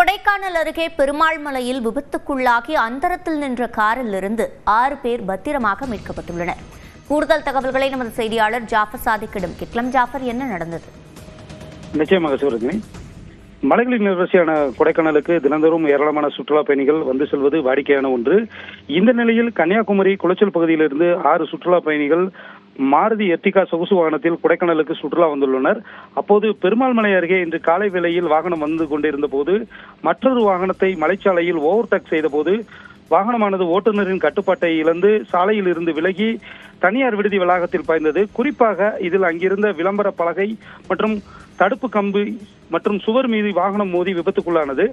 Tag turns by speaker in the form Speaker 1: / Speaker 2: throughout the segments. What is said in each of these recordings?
Speaker 1: கொடைக்கானல் அருகே பெருமாள்மலையில் விபத்துக்குள்ளாகி அந்தரத்தில் நின்ற காரில் இருந்து 6 பேர் பத்திரமாக மீட்கப்பட்டுள்ளனர். கூடுதல் தகவல்களை நமது செய்தியாளர் ஜாஃபர் சாதிக்கிடம் கேட்கலாம். ஜாஃபர், என்ன நடந்தது?
Speaker 2: நிச்சயமாக சிவரஞ்சனி, மலைகளின் நிவர்ச்சியான கொடைக்கானலுக்கு தினந்தோறும் ஏராளமான சுற்றுலா பயணிகள் வந்து செல்வது வாடிக்கையான ஒன்று. இந்த நிலையில் கன்னியாகுமரி குளச்சல் பகுதியிலிருந்து 6 சுற்றுலா பயணிகள் மாருதி எர்டிகா சொகுசு வாகனத்தில் கொடைக்கானலுக்கு சுற்றுலா வந்துள்ளனர். அப்போது பெருமாள்மலை அருகே இன்று காலை வேளையில் வாகனம் வந்து கொண்டிருந்த போது மற்றொரு வாகனத்தை மலைச்சாலையில் ஓவர்டேக் செய்த போது வாகனமானது ஓட்டுநரின் கட்டுப்பாட்டை இழந்து சாலையில் இருந்து விலகி தனியார் விடுதி வளாகத்தில் பாய்ந்தது. குறிப்பாக இதில் அங்கிருந்த விளம்பர பலகை மற்றும் தடுப்பு கம்பு மற்றும் சுவர் மீது வாகனம் மோதி விபத்துக்குள்ளானது.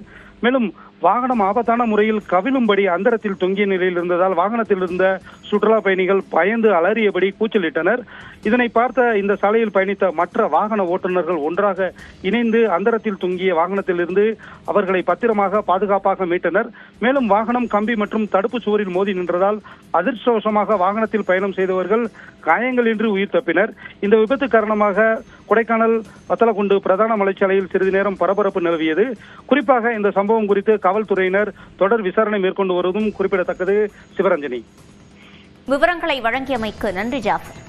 Speaker 2: மேலும் வாகனம் ஆபத்தான முறையில் கவிழும்படி அந்தரத்தில் தொங்கிய நிலையில் இருந்ததால் வாகனத்தில் இருந்த சுற்றுலா பயணிகள் பயந்து அலறியபடி கூச்சலிட்டனர். இதனை பார்த்த இந்த சாலையில் பயணித்த மற்ற வாகன ஓட்டுநர்கள் ஒன்றாக இணைந்து அந்தரத்தில் தொங்கிய வாகனத்திலிருந்து அவர்களை பத்திரமாக பாதுகாப்பாக மீட்டனர். மேலும் வாகனம் கம்பி மற்றும் தடுப்பு சுவரில் மோதி நின்றதால் அதிர்ஷ்டவசமாக வாகனத்தில் பயணம் செய்தவர்கள் காயங்களின்றி உயிர் தப்பினர். இந்த விபத்து காரணமாக கொடைக்கானல் வத்தலக்குண்டு பிரதான மலைச்சாலையில் சிறிது நேரம் பரபரப்பு நிலவியது. குறிப்பாக இந்த சம்பவம் குறித்து காவல்துறையினர் தொடர் விசாரணை மேற்கொண்டு வருவதும் குறிப்பிடத்தக்கது. சிவரஞ்சனி,
Speaker 1: விவரங்களை வழங்கியமைக்கு நன்றி ஜாஃபர்.